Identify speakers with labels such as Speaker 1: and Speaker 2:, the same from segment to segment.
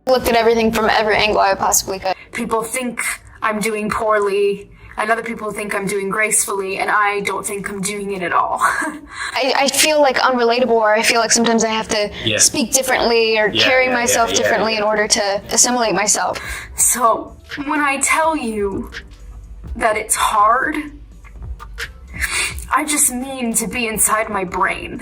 Speaker 1: Looked at everything from every angle I possibly could.
Speaker 2: People think I'm doing poorly, and other people think I'm doing gracefully, and I don't think I'm doing it at all.
Speaker 1: I feel like unrelatable, or I feel like sometimes I have to speak differently or carry myself differently in order to assimilate myself.
Speaker 2: So, when I tell you that it's hard, I just mean to be inside my brain.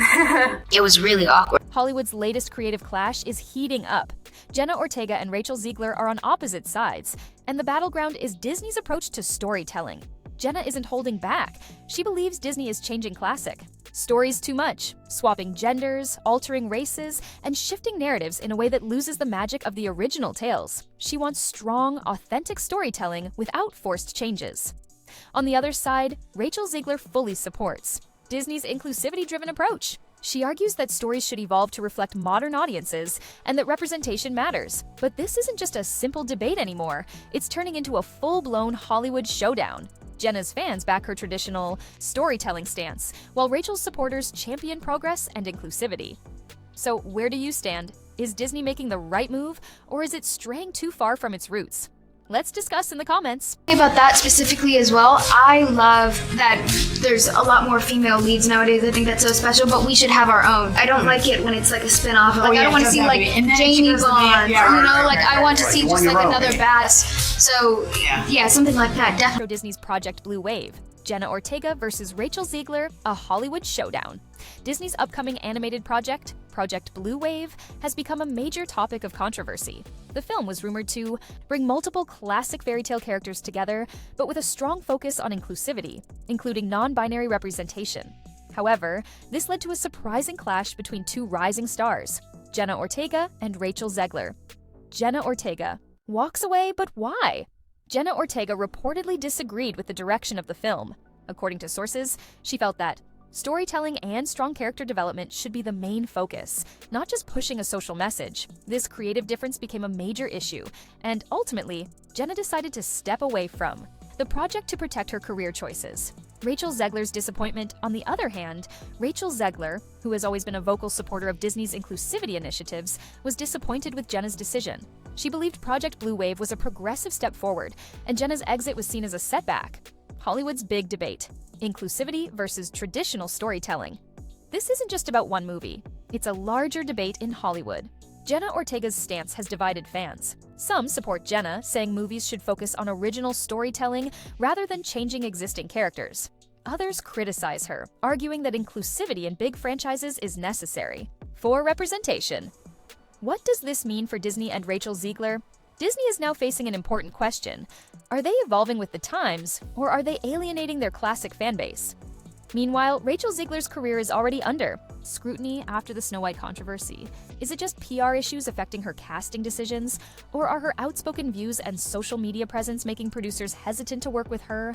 Speaker 1: It was really awkward.
Speaker 3: Hollywood's latest creative clash is heating up. Jenna Ortega and Rachel Zegler are on opposite sides, and the battleground is Disney's approach to storytelling. Jenna isn't holding back. She believes Disney is changing classic. Stories too much, swapping genders, altering races, and shifting narratives in a way that loses the magic of the original tales. She wants strong, authentic storytelling without forced changes. On the other side, Rachel Zegler fully supports Disney's inclusivity-driven approach. She argues that stories should evolve to reflect modern audiences and that representation matters. But this isn't just a simple debate anymore. It's turning into a full-blown Hollywood showdown. Jenna's fans back her traditional storytelling stance, while Rachel's supporters champion progress and inclusivity. So where do you stand? Is Disney making the right move, or is it straying too far from its roots? Let's discuss in the comments.
Speaker 1: About that specifically as well, I love that there's a lot more female leads nowadays. I think that's so special, but we should have our own. I don't like it when it's like a spin-off. Like, I don't want to see like Jamie Bond, I want to see just like another badass. So yeah, something like that, definitely.
Speaker 3: Disney's Project Blue Wave. Jenna Ortega versus Rachel Zegler, a Hollywood showdown. Disney's upcoming animated project, Project Blue Wave, has become a major topic of controversy. The film was rumored to bring multiple classic fairy tale characters together, but with a strong focus on inclusivity, including non-binary representation. However, this led to a surprising clash between two rising stars, Jenna Ortega and Rachel Zegler. Jenna Ortega walks away, but why? Jenna Ortega reportedly disagreed with the direction of the film. According to sources, she felt that storytelling and strong character development should be the main focus, not just pushing a social message. This creative difference became a major issue, and ultimately, Jenna decided to step away from the project to protect her career choices. Rachel Zegler's disappointment, on the other hand, Rachel Zegler, who has always been a vocal supporter of Disney's inclusivity initiatives, was disappointed with Jenna's decision. She believed Project Blue Wave was a progressive step forward, and Jenna's exit was seen as a setback. Hollywood's big debate: inclusivity versus traditional storytelling. This isn't just about one movie. It's a larger debate in Hollywood. Jenna Ortega's stance has divided fans. Some support Jenna, saying movies should focus on original storytelling rather than changing existing characters. Others criticize her, arguing that inclusivity in big franchises is necessary for representation. What does this mean for Disney and Rachel Zegler? Disney is now facing an important question. Are they evolving with the times, or are they alienating their classic fanbase? Meanwhile, Rachel Zegler's career is already under scrutiny after the Snow White controversy. Is it just PR issues affecting her casting decisions, or are her outspoken views and social media presence making producers hesitant to work with her?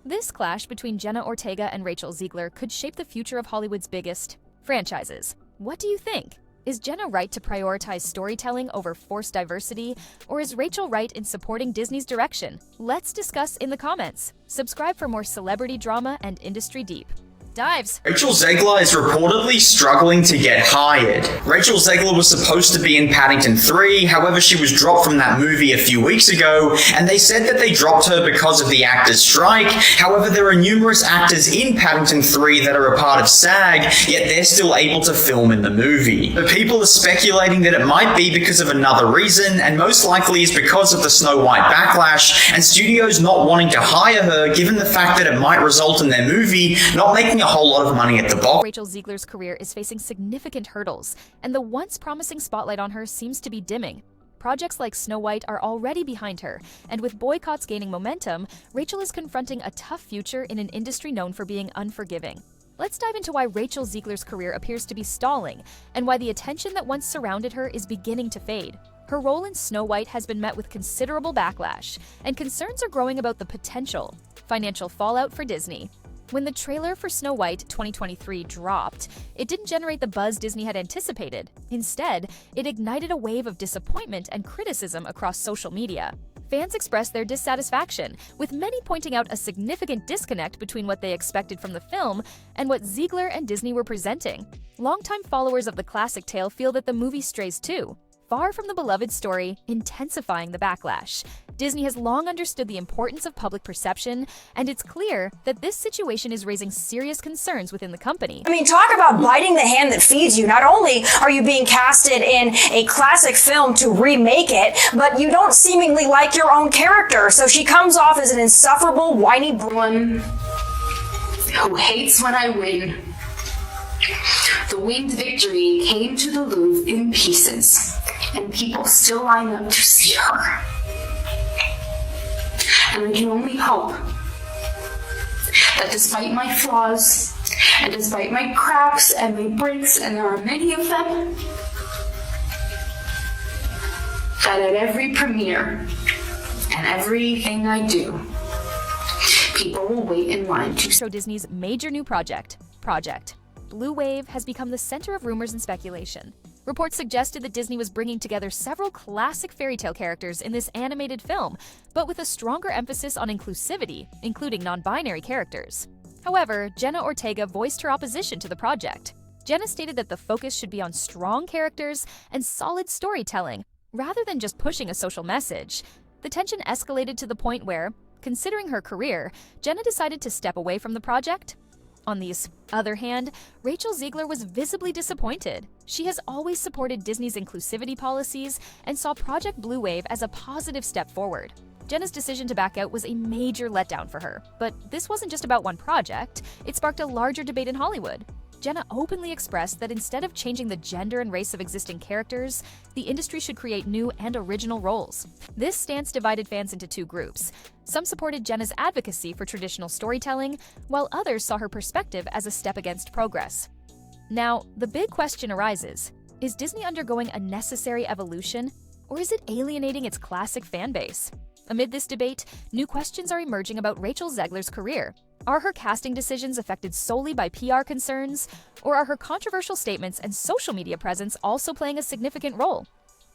Speaker 3: This clash between Jenna Ortega and Rachel Zegler could shape the future of Hollywood's biggest franchises. What do you think? Is Jenna right to prioritize storytelling over forced diversity, or is Rachel right in supporting Disney's direction? Let's discuss in the comments. Subscribe for more celebrity drama and industry deep dives.
Speaker 4: Rachel Zegler is reportedly struggling to get hired. Rachel Zegler was supposed to be in Paddington 3, however she was dropped from that movie a few weeks ago, and they said that they dropped her because of the actors' strike. However, there are numerous actors in Paddington 3 that are a part of SAG, yet they're still able to film in the movie. But people are speculating that it might be because of another reason, and most likely is because of the Snow White backlash, and studios not wanting to hire her given the fact that it might result in their movie not making a whole lot of money at the box.
Speaker 3: Rachel Zegler's career is facing significant hurdles, and the once promising spotlight on her seems to be dimming. Projects like Snow White are already behind her, and with boycotts gaining momentum, Rachel is confronting a tough future in an industry known for being unforgiving. Let's dive into why Rachel Zegler's career appears to be stalling, and why the attention that once surrounded her is beginning to fade. Her role in Snow White has been met with considerable backlash, and concerns are growing about the potential financial fallout for Disney. When the trailer for Snow White 2023 dropped, it didn't generate the buzz Disney had anticipated. Instead, it ignited a wave of disappointment and criticism across social media. Fans expressed their dissatisfaction, with many pointing out a significant disconnect between what they expected from the film and what Zegler and Disney were presenting. Longtime followers of the classic tale feel that the movie strays too, far from the beloved story, intensifying the backlash. Disney has long understood the importance of public perception, and it's clear that this situation is raising serious concerns within the company.
Speaker 5: I mean, talk about biting the hand that feeds you. Not only are you being casted in a classic film to remake it, but you don't seemingly like your own character, so she comes off as an insufferable, whiny
Speaker 2: One who hates when I win. The winged victory came to the Louvre in pieces, and people still line up to see her. And I can only hope that despite my flaws, and despite my cracks and my breaks, and there are many of them, that at every premiere and everything I do, people will wait in line to
Speaker 3: show Disney's major new project, Blue Wave, has become the center of rumors and speculation. Reports suggested that Disney was bringing together several classic fairy tale characters in this animated film, but with a stronger emphasis on inclusivity, including non-binary characters. However, Jenna Ortega voiced her opposition to the project. Jenna stated that the focus should be on strong characters and solid storytelling, rather than just pushing a social message. The tension escalated to the point where, considering her career, Jenna decided to step away from the project. On the other hand, Rachel Zegler was visibly disappointed. She has always supported Disney's inclusivity policies and saw Project Blue Wave as a positive step forward. Jenna's decision to back out was a major letdown for her, but this wasn't just about one project, it sparked a larger debate in Hollywood. Jenna openly expressed that instead of changing the gender and race of existing characters, the industry should create new and original roles. This stance divided fans into two groups. Some supported Jenna's advocacy for traditional storytelling, while others saw her perspective as a step against progress. Now, the big question arises: is Disney undergoing a necessary evolution, or is it alienating its classic fan base? Amid this debate, new questions are emerging about Rachel Zegler's career. Are her casting decisions affected solely by PR concerns, or are her controversial statements and social media presence also playing a significant role?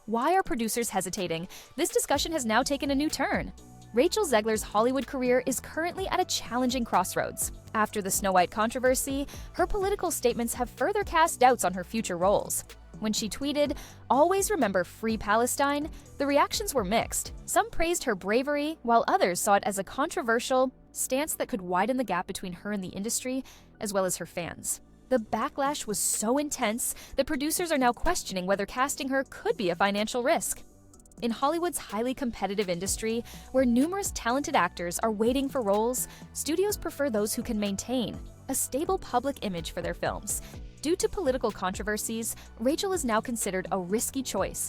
Speaker 3: Why are producers hesitating? This discussion has now taken a new turn. Rachel Zegler's Hollywood career is currently at a challenging crossroads. After the Snow White controversy, her political statements have further cast doubts on her future roles. When she tweeted, "Always remember Free Palestine," the reactions were mixed. Some praised her bravery, while others saw it as a controversial stance that could widen the gap between her and the industry, as well as her fans. The backlash was so intense that producers are now questioning whether casting her could be a financial risk. In Hollywood's highly competitive industry, where numerous talented actors are waiting for roles, studios prefer those who can maintain a stable public image for their films. Due to political controversies, Rachel is now considered a risky choice,